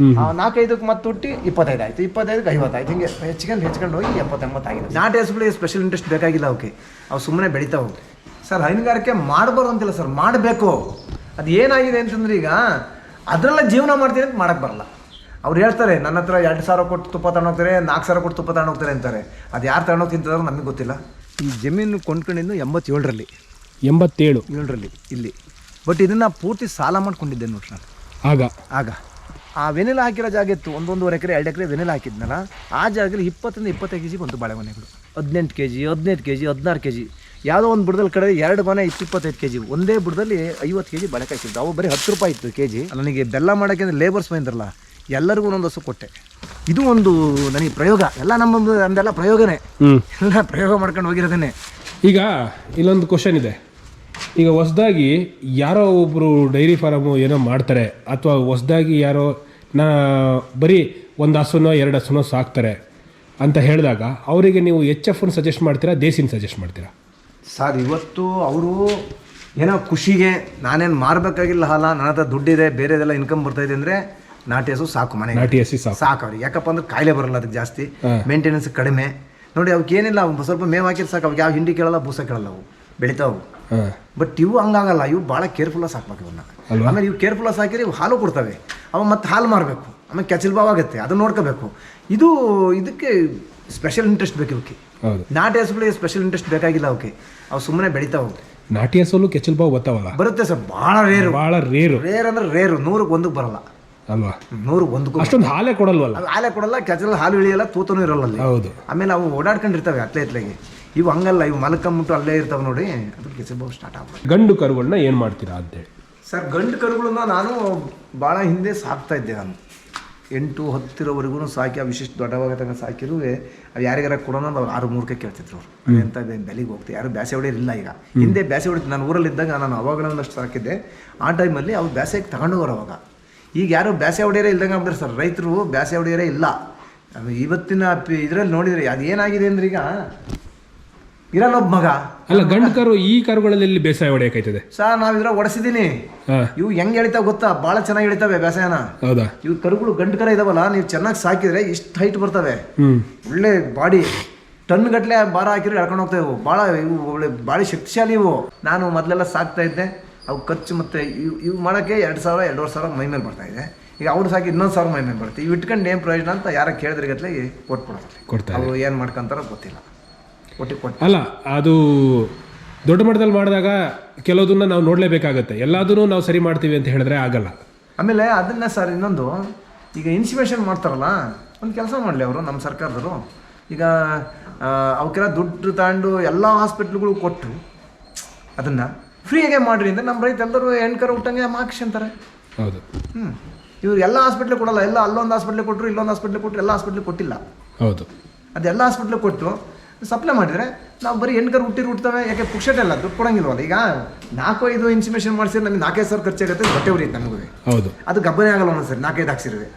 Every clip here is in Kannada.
4-5ಕ್ಕೆ ಮತ್ತೆ ಹುಟ್ಟಿ 25 ಆಯಿತು, 25ಕ್ಕೆ 50 ಆಯ್ತು, ಹಿಂಗೆ ಹೆಚ್ಕೊಂಡು ಹೋಗಿ 70-80 ಆಗಿದೆ. ನಾಟಿ ಹಸುಗಳಿಗೆ ಸ್ಪೆಷಲ್ ಇಂಟ್ರೆಸ್ಟ್ ಬೇಕಾಗಿಲ್ಲ, ಅವಕ್ಕೆ ಅವು ಸುಮ್ಮನೆ ಬೆಳೀತಾವೆ. ಸರ್ ಹೈನುಗಾರಿಕೆ ಮಾಡಬಾರ್ದು ಅಂತಿಲ್ಲ ಸರ್, ಮಾಡಬೇಕು. ಅದು ಏನಾಗಿದೆ ಅಂತಂದ್ರೆ ಈಗ ಅದರಲ್ಲ ಜೀವನ ಮಾಡ್ತೀನಿ ಅಂತ ಮಾಡೋಕ್ಕೆ ಬರಲ್ಲ. ಅವ್ರು ಹೇಳ್ತಾರೆ ನನ್ನ ಹತ್ರ 2,000 ಕೊಟ್ಟು ತುಪ್ಪ ತಗೊಂಡೋಗ್ತಾರೆ, 4,000 ಕೊಟ್ಟು ತುಪ್ಪ ತಗೊಂಡೋಗ್ತಾರೆ ಅಂತಾರೆ. ಅದು ಯಾರು ತಗೊಂಡೋಗಿ ತಿಂತಿದಾರೋ ನಮಗೆ ಗೊತ್ತಿಲ್ಲ. ಈ ಜಮೀನು ಕೊಂಡ್ಕೊಂಡಿದ್ದು 87ರಲ್ಲಿ ಇಲ್ಲಿ. ಬಟ್ ಇದನ್ನು ಪೂರ್ತಿ ಸಾಲ ಮಾಡ್ಕೊಂಡಿದ್ದೆ ನೋಡ್ರಿ ನಾನು. ಆಗ ಆ ವೆನಿಲ ಹಾಕಿರೋ ಜಾಗ ಇತ್ತು, 1-1.5 ಎಕರೆ 2 ಎಕರೆ ವೆನಿಲ ಹಾಕಿದ್ನಲ್ಲ, ಆ ಜಾಗದಲ್ಲಿ 20-25 ಕೆಜಿ ಬಂತು ಬಾಳೆಗೊನೆಗಳು. 18 ಕೆಜಿ, 15 ಕೆಜಿ, 16 ಕೆಜಿ. ಯಾವುದೋ ಒಂದು ಬುಡದಲ್ಲಿ ಕಡೆ 2 ಗೊನೆ 25 ಕೆಜಿ, ಒಂದೇ ಬುಡದಲ್ಲಿ 50 ಕೆಜಿ ಬಾಳೆಕಾಯಿ ಸಿಗ್ತು. ಅವು ಬರೀ 10 ರೂಪಾಯಿ ಇತ್ತು ಕೆಜಿ. ನನಗೆ ಬೆಲ್ಲ ಮಾಡೋಕ್ಕೆ ಅಂದರೆ ಲೇಬರ್ಸ್ ಬಂದಿರಲ್ಲ, ಎಲ್ಲರಿಗೂ ಒಂದೊಂದು ಹಸು ಕೊಟ್ಟೆ. ಇದು ಒಂದು ನನಗೆ ಪ್ರಯೋಗ. ಎಲ್ಲ ನಮ್ದೆಲ್ಲ ಪ್ರಯೋಗನೇ, ಎಲ್ಲ ಪ್ರಯೋಗ ಮಾಡ್ಕೊಂಡು ಹೋಗಿರೋದೇನೆ. ಈಗ ಇಲ್ಲೊಂದು ಕ್ವಶನ್ ಇದೆ. ಈಗ ಹೊಸದಾಗಿ ಯಾರೋ ಒಬ್ಬರು ಡೈರಿ ಫಾರಮು ಏನೋ ಮಾಡ್ತಾರೆ, ಅಥವಾ ಹೊಸದಾಗಿ ಯಾರೋ ಬರೀ 1 ಹಸುನೋ 2 ಹಸುನೋ ಸಾಕ್ತಾರೆ ಅಂತ ಹೇಳಿದಾಗ ಅವರಿಗೆ ನೀವು HF ಸಜೆಸ್ಟ್ ಮಾಡ್ತೀರಾ, ದೇಸಿನ ಸಜೆಸ್ಟ್ ಮಾಡ್ತೀರಾ? ಸರ್ ಇವತ್ತು ಅವರು ಏನೋ ಖುಷಿಗೆ ನಾನೇನು ಮಾರಬೇಕಾಗಿಲ್ಲ, ನನ್ನ ಹತ್ರ ದುಡ್ಡಿದೆ, ಬೇರೆದೆಲ್ಲ ಇನ್ಕಮ್ ಬರ್ತಾಯಿದೆ ಅಂದರೆ ನಾಟಿ ಹಸು ಸಾಕು, ಮನೆ ನಾಟಿ ಹಸಿ ಸಾಕು ಅವ್ರಿಗೆ. ಯಾಕಪ್ಪ ಅಂದ್ರೆ ಕಾಯಿಲೆ ಬರಲ್ಲ ಅದಕ್ಕೆ, ಜಾಸ್ತಿ ಮೇಂಟೆನೆನ್ಸ್ ಕಡಿಮೆ. ನೋಡಿ ಅವಕ್ಕೆ ಏನಿಲ್ಲ, ಸ್ವಲ್ಪ ಮೇವು ಹಾಕಿದ್ರೆ ಸಾಕು, ಅವಾಗ ಯಾವ ಹಿಂಡಿ ಕೇಳಲ್ಲ, ಬೂಸ ಕೇಳಲ್ಲ, ಅವು ಬೆಳಿತಾವು. ಬಟ್ ಇವು ಹಂಗಾಗಲ್ಲ, ಇವು ಭಾಳ ಕೇರ್ಫುಲ್ಲಾಗಿ ಸಾಕ್ಬೇಕು ಇವನ್ನ. ಆಮೇಲೆ ಇವು ಕೇರ್ಫುಲ್ಲಾಗಿ ಸಾಕಿದ್ರೆ ಇವು ಹಾಲು ಕೊಡ್ತವೆ, ಅವು ಮತ್ತೆ ಹಾಲು ಮಾರಬೇಕು, ಆಮೇಲೆ ಕೆಚ್ಚಲು ಬಾವು ಆಗುತ್ತೆ, ಅದನ್ನ ನೋಡ್ಕೋಬೇಕು. ಇದಕ್ಕೆ ಸ್ಪೆಷಲ್ ಇಂಟ್ರೆಸ್ಟ್ ಬೇಕು ಇವಕ್ಕೆ. ನಾಟಿ ಹಸುಗಳಿಗೆ ಸ್ಪೆಷಲ್ ಇಂಟ್ರೆಸ್ಟ್ ಬೇಕಾಗಿಲ್ಲ ಅವಕ್ಕೆ, ಅವು ಸುಮ್ಮನೆ ಬೆಳಿತಾವೆ. ನಾಟಿ ಹಸುಲು ಕೆಚ್ಚಲು ಬಾವು ಬರ್ತಾವಲ್ಲ? ಬರುತ್ತೆ ಸರ್, ಭಾಳ ರೇರು ಅಂದ್ರೆ ರೇರು, 100ಕ್ಕೆ 1 ಬರಲ್ಲ ಅಲ್ವಾ? 100ಕ್ಕೆ 1 ಅಷ್ಟೊಂದು ಹಾಲೇ ಕೊಡಲ್ವಲ್ಲ? ಹಾಲೇ ಕೊಡಲ್ಲ, ಕೆಚ್ಚಲು ಹಾಲು ಇಳಿಯಲ್ಲ, ತೂತನೂ ಇರಲ್ಲ ಅಲ್ಲಿ. ಹೌದು. ಆಮೇಲೆ ಅವು ಓಡಾಡ್ಕೊಂಡಿರ್ತವೆ ಅತ್ಲೆಗೆ. ಇವು ಹಂಗಲ್ಲ, ಇವು ಮಲ್ಕೊಂಬಿಟ್ಟು ಅಲ್ಲೇ ಇರ್ತಾವೆ ನೋಡಿ, ಅದಕ್ಕೆ ಕೆಚ್ಚಲು ಬಾವು ಸ್ಟಾರ್ಟ್ ಆಗ್ಬೋದು. ಗಂಡು ಕರುಗಳನ್ನ ಏನು ಮಾಡ್ತೀರಾ ಅಂತೇಳಿ? ಸರ್ ಗಂಡು ಕರುಗಳನ್ನ ನಾನು ಭಾಳ ಹಿಂದೆ ಸಾಕ್ತಾ ಇದ್ದೆ. ನಾನು 8-10 ಸಾಕಿ, ಆ ವಿಶಿಷ್ಟ ದೊಡ್ಡವಾಗ ಸಾಕಿರುವೆ. ಅದು ಯಾರಿಗಾರ ಕೊಡೋಣ ಅವ್ರು 6-3ಕ್ಕೆ ಕೇಳ್ತಿದ್ರು. ಅವ್ರು ಎಂಥ ಬೆಲೆಗೆ ಹೋಗ್ತೀವಿ, ಯಾರು ಬ್ಯಾಸೆ ಹೊಡೆಯಲಿಲ್ಲ. ಈಗ ಹಿಂದೆ ಬ್ಯಾಸೆ ಹೊಡಿತು, ನಾನು ಊರಲ್ಲಿದ್ದಾಗ ನಾನು ಅವಾಗಳನ್ನಷ್ಟು ಸಾಕಿದ್ದೆ. ಆ ಟೈಮಲ್ಲಿ ಅವ್ರು ಬ್ಯಾಸೆಗೆ ತಗೊಂಡೋಗೋರು ಅವಾಗ. ಈಗ ಯಾರು ಬ್ಯಾಸೆ ಹೊಡೆಯರೇ ಇಲ್ದಂಗೆ ಆಗ್ಬಿಡ್ತಾರೆ ಸರ್, ರೈತರು ಬ್ಯಾಸೆ ಹೊಡೆಯರೇ ಇಲ್ಲ. ಇವತ್ತಿನ ಇದರಲ್ಲಿ ನೋಡಿದರೆ ಅದು ಏನಾಗಿದೆ ಅಂದ್ರೆ ಈಗ ಇರಲ್ಲ ಒಬ್ಬ ಮಗ. ಅಲ್ಲ, ಗಂಡು ಕರು ಈ ಕರುಗಳಲ್ಲಿ ಬೇಸಾಯ ಹೊಡೆಯಕಾಯ್ತದೆ ಸರ್? ನಾವು ಇದ್ರ ಹೊಡೆಸಿದ್ದೀನಿ. ಇವು ಹೆಂಗೆ ಎಳಿತಾವ ಗೊತ್ತಾ? ಭಾಳ ಚೆನ್ನಾಗಿ ಎಳಿತಾವೆ ಬೇಸಾಯನ. ಹೌದಾ? ಇವು ಕರುಗಳು ಗಂಡು ಕರ ಇದಾವಲ್ಲ, ನೀವು ಚೆನ್ನಾಗಿ ಸಾಕಿದ್ರೆ ಇಷ್ಟು ಹೈಟ್ ಬರ್ತವೆ, ಒಳ್ಳೆ ಬಾಡಿ, ಟನ್ ಗಟ್ಟಲೆ ಭಾರ ಹಾಕಿದ್ರೆ ಎಳ್ಕೊಂಡು ಹೋಗ್ತಾವೆ. ಇವು ಒಳ್ಳೆ ಭಾಳ ಶಕ್ತಿಶಾಲಿ ಇವು. ನಾನು ಮೊದಲೆಲ್ಲ ಸಾಕ್ತಾ ಇದ್ದೆ, ಅವು ಖರ್ಚು ಮತ್ತು ಇವು ಮಾಡೋಕ್ಕೆ 2,000-2,500 ಮೈ ಮೇಲೆ ಬರ್ತಾಯಿದೆ. ಈಗ ಅವ್ರು ಸಾಕಿ 1,000 ಮೈ ಮೇಲೆ ಬರುತ್ತೆ. ಇವು ಇಟ್ಕೊಂಡು ಏನು ಪ್ರಯೋಜನ ಅಂತ ಯಾರ ಕೇಳಿದ್ರೆ ಗಟ್ಟಲೆ ಕೊಟ್ಬಿಡ್ತಾರೆ. ಅವ್ರು ಏನು ಮಾಡ್ಕೊಂತಾರೋ ಗೊತ್ತಿಲ್ಲ. ಅಲ್ಲ, ಅದು ದೊಡ್ಡ ಮಟ್ಟದಲ್ಲಿ ಮಾಡಿದಾಗ ಕೆಲವುದನ್ನ ನಾವು ನೋಡಲೇಬೇಕಾಗತ್ತೆ. ಎಲ್ಲದನ್ನೂ ನಾವು ಸರಿ ಮಾಡ್ತೀವಿ ಅಂತ ಹೇಳಿದ್ರೆ ಆಗಲ್ಲ. ಆಮೇಲೆ ಅದನ್ನ ಸರ್ ಇನ್ನೊಂದು, ಈಗ ಇನ್ಸ್ಟಿಮೇಷನ್ ಮಾಡ್ತಾರಲ್ಲ, ಒಂದು ಕೆಲಸ ಮಾಡಲಿ ಅವರು, ನಮ್ಮ ಸರ್ಕಾರದವರು. ಈಗ ಅವಕ್ಕೆಲ್ಲ ದುಡ್ಡು ತಗೊಂಡು ಎಲ್ಲ ಹಾಸ್ಪಿಟ್ಲ್ಗಳು ಕೊಟ್ಟು ಅದನ್ನು ಫ್ರೀಯಾಗೆ ಮಾಡಿರಿ ಅಂದರೆ ನಮ್ಮ ರೈತ ಎಲ್ಲರೂ ಹೆಣ್ಕರು ಹುಟ್ಟಂಗೆ ಮಾರ್ಕ್ಸ್ ಅಂತಾರೆ. ಹೌದು. ಇವ್ರು ಎಲ್ಲ ಹಾಸ್ಪಿಟ್ಲಿಗೆ ಕೊಡಲ್ಲ, ಎಲ್ಲ ಅಲ್ಲೊಂದು ಹಾಸ್ಪಿಟ್ಲಿಗೆ ಕೊಟ್ಟರು, ಇಲ್ಲೊಂದು ಹಾಸ್ಪಿಟ್ಲಿಗೆ ಕೊಟ್ಟರು, ಎಲ್ಲ ಹಾಸ್ಪಿಟ್ಲಿಗೆ ಕೊಟ್ಟಿಲ್ಲ. ಹೌದು. ಅದೆಲ್ಲ ಹಾಸ್ಪಿಟ್ಲಿಗೆ ಕೊಟ್ಟು ಸಪ್ಲೈ ಮಾಡಿದರೆ ನಾವು ಬರೀ ಹೆಣ್ಕರು ಹುಟ್ಟುತ್ತವೆ. ಯಾಕೆ ಪುಕ್ಷಟೆ ಅಲ್ಲ, ದುಡ್ಡು ಕೊಡಂಗಿಲ್ವಲ್ಲ. ಈಗ 4-5 ಇನ್ಸ್ಟಿಮೇಷನ್ ಮಾಡಿಸಿದ್ರೆ ನಮಗೆ 4,000 ಖರ್ಚಾಗುತ್ತೆ, ಬಟ್ಟೆ ಉರಿಯುತ್ತೆ ನಮಗೂ. ಹೌದು. ಅದು ಗಬ್ಬನೇ ಆಗಲ್ಲ ಒಂದೊಂದ್ಸರಿ 4-5 ಹಾಕ್ಸಿರುವೆ.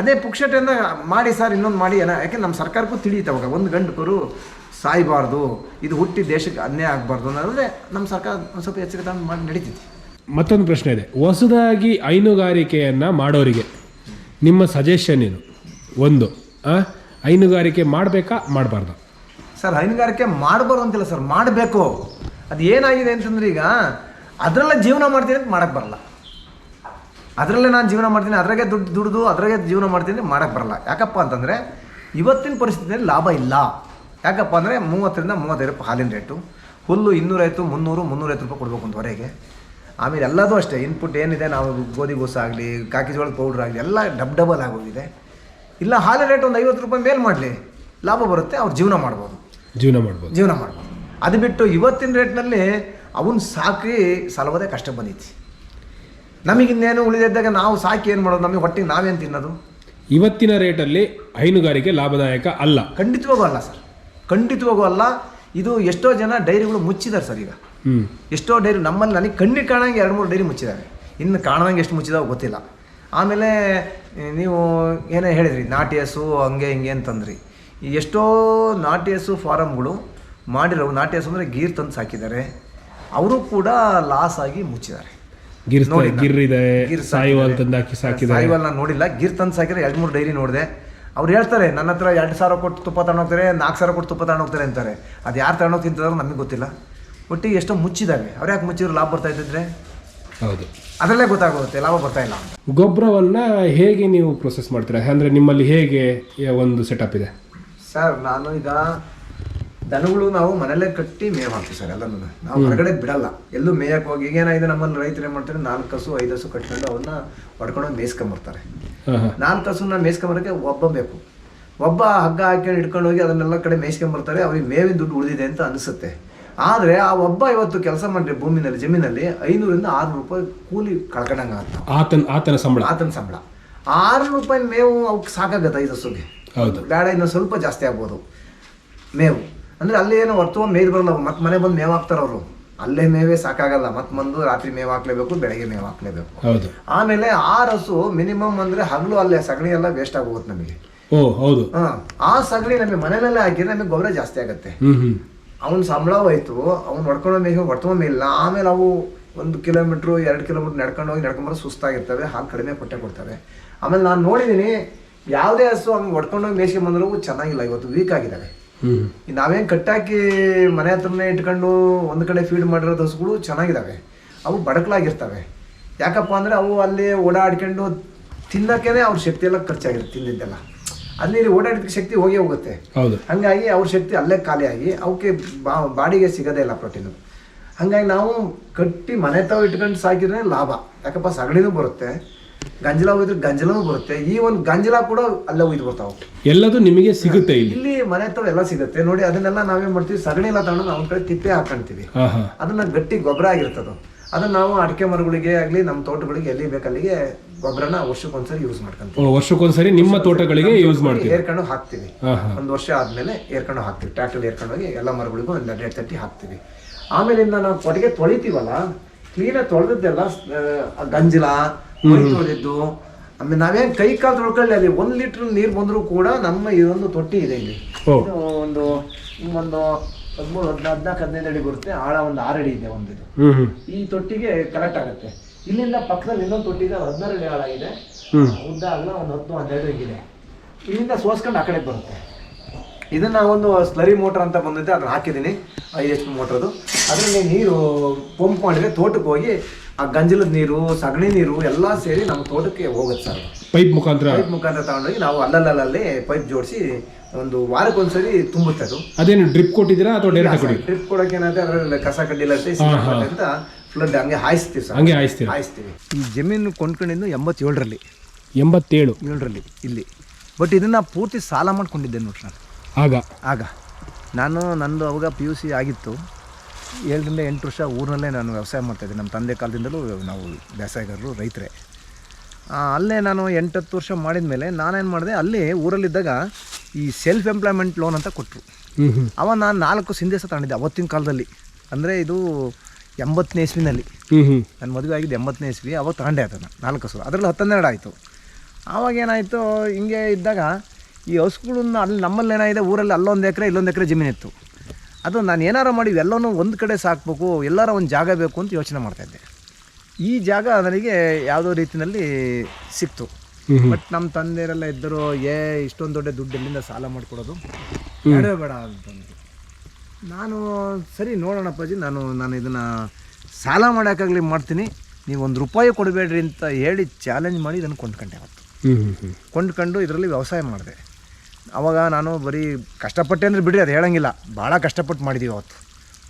ಅದೇ ಪುಕ್ಷಟೆಯಿಂದ ಮಾಡಿ ಸರ್, ಇನ್ನೊಂದು ಮಾಡಿ ಏನೋ, ಯಾಕೆ ನಮ್ಮ ಸರ್ಕಾರಕ್ಕೂ ತಿಳಿಯುತ್ತೆ ಅವಾಗ. ಒಂದು ಗಂಡು ಕರು ಸಾಯಬಾರ್ದು, ಇದು ಹುಟ್ಟಿ ದೇಶಕ್ಕೆ ಅನ್ಯಾಯ ಆಗಬಾರ್ದು ಅನ್ನೋದ್ರೆ ನಮ್ಮ ಸರ್ಕಾರ ಒಂದು ಸ್ವಲ್ಪ ಎಚ್ಚರಿಕೆ ಮಾಡಿ ನಡೀತಿತ್ತು. ಮತ್ತೊಂದು ಪ್ರಶ್ನೆ ಇದೆ, ಹೊಸದಾಗಿ ಹೈನುಗಾರಿಕೆಯನ್ನು ಮಾಡೋರಿಗೆ ನಿಮ್ಮ ಸಜೆಷನ್ ಏನು? ಒಂದು, ಹೈನುಗಾರಿಕೆ ಮಾಡಬೇಕಾ ಮಾಡಬಾರ್ದು? ಸರ್ ಹೈನುಗಾರಿಕೆ ಮಾಡಬಾರ್ದು ಅಂತಿಲ್ಲ ಸರ್, ಮಾಡಬೇಕು. ಅದು ಏನಾಗಿದೆ ಅಂತಂದ್ರೆ ಈಗ ಅದರಲ್ಲೇ ಜೀವನ ಮಾಡ್ತೀನಿ ಅಂತ ಮಾಡೋಕ್ಕೆ ಬರಲ್ಲ. ಅದರಲ್ಲೇ ನಾನು ಜೀವನ ಮಾಡ್ತೀನಿ, ಅದ್ರಾಗೆ ದುಡ್ದು ಅದ್ರಾಗೆ ಜೀವನ ಮಾಡ್ತೀನಿ ಮಾಡೋಕ್ಕೆ ಬರಲ್ಲ. ಯಾಕಪ್ಪ ಅಂತಂದರೆ ಇವತ್ತಿನ ಪರಿಸ್ಥಿತಿಯಲ್ಲಿ ಲಾಭ ಇಲ್ಲ. ಯಾಕಪ್ಪ ಅಂದರೆ 30-35 ರೂಪಾಯಿ ಹಾಲಿನ ರೇಟು, ಹುಲ್ಲು 200 300-350 ರೂಪಾಯಿ ಕೊಡಬೇಕು ಒಂದು ಹೊರೆಗೆ. ಆಮೇಲೆ ಎಲ್ಲದೂ ಅಷ್ಟೇ, ಇನ್ಪುಟ್ ಏನಿದೆ, ನಾವು ಗೋಧಿ ಗೊಸ ಆಗಲಿ, ಕಾಕಿ ಜೋಳದ ಪೌಡ್ರ್ ಆಗಲಿ, ಎಲ್ಲ ಡಬಲ್ ಆಗೋಗಿದೆ. ಇಲ್ಲ ಹಾಲಿನ ರೇಟ್ ಒಂದು 50 ರೂಪಾಯಿ ಮೇಲೆ ಮಾಡಲಿ, ಲಾಭ ಬರುತ್ತೆ, ಅವ್ರು ಜೀವನ ಮಾಡ್ಬೋದು. ಅದು ಬಿಟ್ಟು ಇವತ್ತಿನ ರೇಟ್ನಲ್ಲಿ ಅವನ್ನ ಸಾಕಿ ಸಲವದೆ ಕಷ್ಟ ಬಂದಿತ್ತು. ನಮಗಿನ್ನೇನು ಉಳಿದಿದ್ದಾಗ ನಾವು ಸಾಕಿ ಏನು ಮಾಡೋದು? ನಮಗೆ ಹೊಟ್ಟಿಗೆ ನಾವೇನು ತಿನ್ನೋದು? ಇವತ್ತಿನ ರೇಟಲ್ಲಿ ಹೈನುಗಾರಿಕೆ ಲಾಭದಾಯಕ ಅಲ್ಲ. ಖಂಡಿತವಾಗೂ ಅಲ್ಲ ಸರ್, ಖಂಡಿತವಾಗೂ ಅಲ್ಲ. ಇದು ಎಷ್ಟೋ ಜನ ಡೈರಿಗಳು ಮುಚ್ಚಿದ್ದಾರೆ ಸರ್. ಈಗ ಎಷ್ಟೋ ಡೈರಿ ನಮ್ಮಲ್ಲಿ ನನಗೆ ಕಣ್ಣಿಗೆ ಕಾಣಂಗೆ 2-3 ಡೈರಿ ಮುಚ್ಚಿದ್ದಾರೆ. ಇನ್ನು ಕಾಣಂಗೆ ಎಷ್ಟು ಮುಚ್ಚಿದಾವೆ ಗೊತ್ತಿಲ್ಲ. ಆಮೇಲೆ ನೀವು ಏನೇ ಹೇಳಿದ್ರಿ, ನಾಟಿ ಹಸು ಹಂಗೆ ಹಿಂಗೆ ಅಂತಂದ್ರಿ. ಎಷ್ಟೋ ನಾಟಿ ಹಸು ಫಾರಮ್ಗಳು ಮಾಡಿರೋ, ನಾಟಿ ಹಸು ಅಂದರೆ ಗೀರ್ ತಂದು ಸಾಕಿದ್ದಾರೆ, ಅವರು ಕೂಡ ಲಾಸ್ ಆಗಿ ಮುಚ್ಚಿದ್ದಾರೆ. ಗಿರ್ ಇದೆ, ಸಾಯಿವಾಲ್ ತಂದು ಹಾಕಿ ಸಾಕಿದ್ದಾರೆ. ಸಾಯಿವಾಲ್ ನಾನು ನೋಡಿಲ್ಲ, ಗಿರ್ ತಂದು ಸಾಕಿದ್ರೆ 2-3 ಡೈರಿ ನೋಡಿದೆ. ಅವ್ರು ಹೇಳ್ತಾರೆ ನನ್ನ ಹತ್ರ 2,000 ಕೊಟ್ಟು ತುಪ್ಪ ತಗೊಂಡೋಗ್ತಾರೆ, 4,000 ಕೊಟ್ಟು ತುಪ್ಪ ತಗೊಂಡೋಗ್ತಾರೆ ಅಂತಾರೆ. ಅದು ಯಾರು ತಗೊಂಡೋಗಿ ತಿಂತಾರೋ ನಮಗೆ ಗೊತ್ತಿಲ್ಲ. ಒಟ್ಟಿಗೆ ಎಷ್ಟೋ ಮುಚ್ಚಿದ್ದಾವೆ. ಅವ್ರು ಯಾಕೆ ಮುಚ್ಚಿದ್ರು? ಲಾಭ ಬರ್ತಾ ಇದ್ದಿದ್ರೆ ಹೌದು, ಅದರಲ್ಲೇ ಗೊತ್ತಾಗುತ್ತೆ ಲಾಭ ಬರ್ತಾ ಇಲ್ಲ. ಗೊಬ್ಬರವನ್ನು ಹೇಗೆ ನೀವು ಪ್ರೊಸೆಸ್ ಮಾಡ್ತೀರಾ? ಅಂದರೆ ನಿಮ್ಮಲ್ಲಿ ಹೇಗೆ ಒಂದು ಸೆಟಪ್ ಇದೆ? ಸರ್ ನಾನು ಈಗ ದನಗಳು ನಾವು ಮನೆಯಲ್ಲೇ ಕಟ್ಟಿ ಮೇವು ಹಾಕ್ತೀವಿ ಸರ್. ಎಲ್ಲನೂ ನಾವು ಹೊರಗಡೆ ಬಿಡಲ್ಲ, ಎಲ್ಲೂ ಮೇಯಕ್ಕೆ ಹೋಗಿ. ಈಗೇನಾಗಿದೆ ನಮ್ಮಲ್ಲಿ ರೈತರು ಏನು ಮಾಡ್ತಾರೆ, 4 ಹಸು 5 ಹಸು ಕಟ್ಕೊಂಡು ಅವನ್ನ ಹೊಡ್ಕೊಂಡು ಮೇಯಿಸ್ಕೊಂಬರ್ತಾರೆ. 4 ಹಸುನ ಮೇಯಿಸ್ಕೊಂಬರೋಕ್ಕೆ ಒಬ್ಬ ಬೇಕು. ಒಬ್ಬ ಹಗ್ಗ ಹಾಕೊಂಡು ಹಿಡ್ಕೊಂಡು ಹೋಗಿ ಅದನ್ನೆಲ್ಲ ಕಡೆ ಮೇಯಿಸ್ಕೊಂಬರ್ತಾರೆ. ಅವ್ರಿಗೆ ಮೇವಿನ ದುಡ್ಡು ಉಳಿದಿದೆ ಅಂತ ಅನಿಸುತ್ತೆ. ಆದರೆ ಆ ಒಬ್ಬ ಇವತ್ತು ಕೆಲಸ ಮಾಡಿರಿ ಜಮೀನಲ್ಲಿ 500-600 ರೂಪಾಯಿ ಕೂಲಿ ಕಳ್ಕೊಂಡಂಗೆ ಆತನ ಸಂಬಳ 600 ರೂಪಾಯಿ ಮೇವು ಅವಕ್ಕೆ ಸಾಕಾಗತ್ತೆ 5 ಹಸುಗೆ. ಹೌದು, ಬೇಡ ಇನ್ನೂ ಸ್ವಲ್ಪ ಜಾಸ್ತಿ ಆಗ್ಬೋದು ಮೇವು. ಅಂದರೆ ಅಲ್ಲಿ ಏನೋ ಹೊರ್ತು ಮೇಯ್ದು ಬರಲ್ಲ. ಮತ್ತೆ ಮನೆ ಬಂದು ಮೇವು ಹಾಕ್ತಾರೆ ಅವರು. ಅಲ್ಲೇ ಮೇವೇ ಸಾಕಾಗಲ್ಲ, ಮತ್ತೆ ಬಂದು ರಾತ್ರಿ ಮೇವು ಹಾಕ್ಲೇಬೇಕು, ಬೆಳಗ್ಗೆ ಮೇವು ಹಾಕ್ಲೇಬೇಕು. ಹೌದು. ಆಮೇಲೆ 6 ಹಸು ಮಿನಿಮಮ್ ಅಂದರೆ ಹಗಲು ಅಲ್ಲೇ ಸಗಣಿ ಎಲ್ಲ ವೇಸ್ಟ್ ಆಗೋಗುತ್ತೆ ನಮಗೆ. ಹೌದು. ಆ ಸಗಣಿ ನಮಗೆ ಮನೆಯಲ್ಲೇ ಹಾಕಿದ್ರೆ ನಮಗೆ ಗೊಬ್ಬರ ಜಾಸ್ತಿ ಆಗುತ್ತೆ. ಅವನ ಸಂಬಳ ಹೋಯ್ತು, ಅವ್ನು ಹೊಡ್ಕೊಂಡು ಮೇಲಿಲ್ಲ. ಆಮೇಲೆ ಅವು 1 ಕಿಲೋಮೀಟ್ರು 2 ಕಿಲೋಮೀಟ್ರ್ ನಡ್ಕೊಂಬರೋ ಸುಸ್ತಾಗಿರ್ತವೆ, ಹಾಲು ಕಡಿಮೆ ಕೊಡ್ತವೆ. ಆಮೇಲೆ ನಾನು ನೋಡಿದ್ದೀನಿ ಯಾವುದೇ ಹಸು ಹಂಗೆ ಹೊಡ್ಕೊಂಡೋಗಿ ಮೇಯ್ಸ್ಕೊಂಬಂದ್ರೂ ಚೆನ್ನಾಗಿಲ್ಲ, ಇವತ್ತು ವೀಕ್ ಆಗಿದ್ದಾವೆ. ನಾವೇನು ಕಟ್ಟಾಕಿ ಮನೆ ಹತ್ರನೇ ಇಟ್ಕೊಂಡು ಒಂದು ಕಡೆ ಫೀಡ್ ಮಾಡಿರೋದು ಹಸುಗಳು ಚೆನ್ನಾಗಿದ್ದಾವೆ, ಅವು ಬಡಕಲಾಗಿರ್ತವೆ. ಯಾಕಪ್ಪ ಅಂದರೆ ಅವು ಅಲ್ಲಿ ಓಡಾಡ್ಕೊಂಡು ತಿನ್ನೋಕ್ಕೇ ಅವ್ರ ಶಕ್ತಿ ಎಲ್ಲ ಖರ್ಚಾಗಿರುತ್ತೆ. ತಿಂದಿದ್ದೆಲ್ಲ ಅಲ್ಲಿ ಓಡಾಡಿದ ಶಕ್ತಿ ಹೋಗುತ್ತೆ. ಹಂಗಾಗಿ ಅವ್ರ ಶಕ್ತಿ ಅಲ್ಲೇ ಖಾಲಿಯಾಗಿ ಅವಕ್ಕೆ ಬಾಡಿಗೆ ಸಿಗೋದೇ ಇಲ್ಲ ಪ್ರೋಟೀನು. ಹಂಗಾಗಿ ನಾವು ಕಟ್ಟಿ ಮನೆ ತಾವು ಇಟ್ಕೊಂಡು ಸಾಕಿದ್ರೆ ಲಾಭ. ಯಾಕಪ್ಪ ಸಗಣಿನೂ ಬರುತ್ತೆ, ಗಂಜಲ ಹೋಗಿದ್ರೆ ಗಂಜಲನೂ ಬರುತ್ತೆ. ಈ ಒಂದು ಗಂಜಲ ಕೂಡ ಅಲ್ಲೇ ಒಯ್ದು ಬರ್ತಾವೆ. ಎಲ್ಲದು ನಿಮಗೆ ಸಿಗುತ್ತೆ ಇಲ್ಲಿ ಮನೆ ತಾವು ಎಲ್ಲ ಸಿಗುತ್ತೆ ನೋಡಿ. ಅದನ್ನೆಲ್ಲ ನಾವೇನ್ ಮಾಡ್ತೀವಿ, ಸಗಣಿ ಎಲ್ಲ ತಗೊಂಡು ನಾವು ಕಡೆ ತಿಪ್ಪೆ ಹಾಕೊಂತೀವಿ. ಅದನ್ನ ಗಟ್ಟಿ ಗೊಬ್ಬರ ಆಗಿರ್ತದೆ. ಅದನ್ನ ನಾವು ಅಡಿಕೆ ಮರಗಳಿಗೆ ಆಗಲಿ ನಮ್ಮ ತೋಟಗಳಿಗೆ ಎಲ್ಲಿ ಬೇಕಲ್ಲಿಗೆ ಗೊಬ್ಬರನ ವರ್ಷಕ್ಕೊಂದ್ಸರಿ ಯೂಸ್ ಮಾಡ್ಕೊಂತೀವಿ. ವರ್ಷಕ್ಕೊಂದ್ಸರಿ ನಿಮ್ಮ ತೋಟಗಳಿಗೆ ಯೂಸ್ ಮಾಡ್ತೀವಿ, ಏರ್ಕೊಂಡು ಹಾಕ್ತಿವಿ. 1 ವರ್ಷ ಆದ್ಮೇಲೆ ಏರ್ಕೊಂಡು ಹಾಕ್ತಿವಿ. ಟ್ರ್ಯಾಕ್ಟರ್ ಏರ್ಕೊಂಡು ಹೋಗಿ ಎಲ್ಲ ಮರಗಳಿಗೂ ಒಂದು 1 ತಟ್ಟಿ ಹಾಕ್ತಿವಿ. ಆಮೇಲಿಂದ ನಾವು ಕೊಟ್ಟಿಗೆ ತೊಳಿತೀವಲ್ಲ, ಕ್ಲೀನಾಗಿ ತೊಳೆದಿದ್ದೆಲ್ಲ ಗಂಜಲ ತೊಳೆದಿದ್ದು. ಆಮೇಲೆ ನಾವೇನು ಕೈ ಕಾಲು ತೊಳ್ಕೊಳ್ಳಿ, ಅಲ್ಲಿ 1 ಲೀಟರ್ ನೀರು ಬಂದರೂ ಕೂಡ ನಮ್ಮ ಇದೊಂದು ತೊಟ್ಟಿ ಇದೆ ಇಲ್ಲಿ. ಒಂದು 13-14-15 ಅಡಿ ಬರುತ್ತೆ. ಆಳ ಒಂದು 6 ಅಡಿ ಇದೆ ಒಂದು. ಈ ತೊಟ್ಟಿಗೆ ಕರೆಕ್ಟ್ ಆಗುತ್ತೆ. ಇಲ್ಲಿಂದ ಪಕ್ಕದಲ್ಲಿ ಇನ್ನೊಂದು ತೊಟ್ಟಿ ಇದೆ, 16 ಅಡಿ ಆಳ ಇದೆ. ಉದ್ದ ಆಗಲ್ಲ ಒಂದು 10-12 ಇದೆ. ಇಲ್ಲಿಂದ ಸೋಸ್ಕೊಂಡು ಆ ಕಡೆ ಬರುತ್ತೆ. ಇದನ್ನ ಒಂದು ಸ್ಲರಿ ಮೋಟರ್ ಅಂತ ಬಂದಿದೆ, ಅದನ್ನ ಹಾಕಿದ್ದೀನಿ, 5 HP ಮೋಟ್ರದು. ಅದರಲ್ಲಿ ನೀರು ಪಂಪ್ ಮಾಡಿದ್ರೆ ತೋಟಕ್ಕೆ ಹೋಗಿ ಆ ಗಂಜಲದ ನೀರು, ಸಗಣಿ ನೀರು ಎಲ್ಲ ಸೇರಿ ನಮ್ಮ ತೋಟಕ್ಕೆ ಹೋಗುತ್ತೆ ಸರ್. ಪೈಪ್ ಮುಖಾಂತರ ತಗೊಂಡೋಗಿ ನಾವು ಅಲ್ಲಲ್ಲಿ ಪೈಪ್ ಜೋಡಿಸಿ ಒಂದು ವಾರಕ್ಕೊಂದ್ಸರಿ ತುಂಬುತ್ತೆ ಅದು. ಅದೇನು ಡ್ರಿಪ್ ಕೊಟ್ಟಿದ್ದೀರಾ ಅಥವಾ ಡೈರೆಕ್ಟ್ ಕೊಡಿ? ಡ್ರಿಪ್ ಕೊಡೋಕೆ ಏನಾದ್ರೆ ಅದರಲ್ಲಿ ಕಸ ಕಡ್ಡಿಲ್ಲ ಅಂತ ಫ್ಲಡ್ ಹಂಗೆ ಹಾಯಿಸ್ತೀವಿ ಸರ್. ಹಂಗೆ ಹಾಯಿಸ್ತೀವಿ. ಈ ಜಮೀನು ಕೊಂಡ್ಕೊಂಡಿದ್ದು 87ರಲ್ಲಿ ಇಲ್ಲಿ. ಬಟ್ ಇದನ್ನ ಪೂರ್ತಿ ಸಾಲ ಮಾಡ್ಕೊಂಡಿದ್ದೆ ನೋಡ್ರಿ ನಾನು. ಆಗ ನಾನು ನಂದು ಅವಾಗ PUC ಆಗಿತ್ತು. 7-8 ವರ್ಷ ಊರಿನಲ್ಲೇ ನಾನು ವ್ಯವಸಾಯ ಮಾಡ್ತಾಯಿದ್ದೆ. ನಮ್ಮ ತಂದೆ ಕಾಲದಿಂದಲೂ ನಾವು ಬೇಸಾಯಗಾರರು, ರೈತರೇ. ಅಲ್ಲೇ ನಾನು 8-10 ವರ್ಷ ಮಾಡಿದ ಮೇಲೆ ನಾನೇನು ಮಾಡಿದೆ, ಅಲ್ಲಿ ಊರಲ್ಲಿದ್ದಾಗ ಈ ಸೆಲ್ಫ್ ಎಂಪ್ಲಾಯ್ಮೆಂಟ್ ಲೋನ್ ಅಂತ ಕೊಟ್ಟರು. ಅವ ನಾನು 4 ಸಿಂಧೇಸ ತಗೊಂಡಿದ್ದೆ ಅವತ್ತಿನ ಕಾಲದಲ್ಲಿ. ಅಂದರೆ ಇದು 80ನೇ ಇಸ್ವಿನಲ್ಲಿ. ನನ್ನ ಮದುವೆ ಆಗಿದ್ದು 80ನೇ ಇಸ್ವಿ. ಅವಾಗ ತಗೊಂಡೆ ಅದನ್ನು 4 ಹಸು. ಅದರಲ್ಲಿ 10-12 ಆಯಿತು. ಆವಾಗ ಏನಾಯಿತು, ಹಿಂಗೆ ಇದ್ದಾಗ ಈ ಹಸುಗಳನ್ನ ಅಲ್ಲಿ ನಮ್ಮಲ್ಲಿ ಏನಾಗಿದೆ, ಊರಲ್ಲಿ ಅಲ್ಲೊಂದು ಎಕರೆ ಇಲ್ಲೊಂದು ಎಕರೆ ಜಮೀನಿತ್ತು. ಅದು ನಾನು ಏನಾರು ಮಾಡಿ ಎಲ್ಲನೂ ಒಂದು ಕಡೆ ಸಾಕಬೇಕು, ಎಲ್ಲಾರ ಒಂದು ಜಾಗ ಬೇಕು ಅಂತ ಯೋಚನೆ ಮಾಡ್ತಾಯಿದ್ದೆ. ಈ ಜಾಗ ನನಗೆ ಯಾವುದೋ ರೀತಿಯಲ್ಲಿ ಸಿಕ್ತು. ಬಟ್ ನಮ್ಮ ತಂದೆಯರೆಲ್ಲ ಇದ್ದರು, ಇಷ್ಟೊಂದು ದೊಡ್ಡ ದುಡ್ಡು ಎಲ್ಲಿಂದ ಸಾಲ ಮಾಡಿಕೊಡೋದು, ಬೇಡ ಅಂತಂದು ನಾನು ಸರಿ ನೋಡೋಣಪ್ಪಾಜಿ, ನಾನು ಇದನ್ನು ಸಾಲ ಮಾಡೋಕ್ಕಾಗಲಿ ಮಾಡ್ತೀನಿ, ನೀವು ₹1 ಕೊಡಬೇಡ್ರಿ ಅಂತ ಹೇಳಿ ಚಾಲೆಂಜ್ ಮಾಡಿ ಇದನ್ನು ಕೊಂಡ್ಕೊಂಡೆ. ಕೊಂಡ್ಕೊಂಡು ಇದರಲ್ಲಿ ವ್ಯವಸಾಯ ಮಾಡಿದೆ. ಆವಾಗ ನಾನು ಬರೀ ಕಷ್ಟಪಟ್ಟೆ ಅಂದರೆ ಬಿಡ್ರಿ, ಅದು ಹೇಳೋಂಗಿಲ್ಲ, ಭಾಳ ಕಷ್ಟಪಟ್ಟು ಮಾಡಿದ್ದೀವಿ. ಅವತ್ತು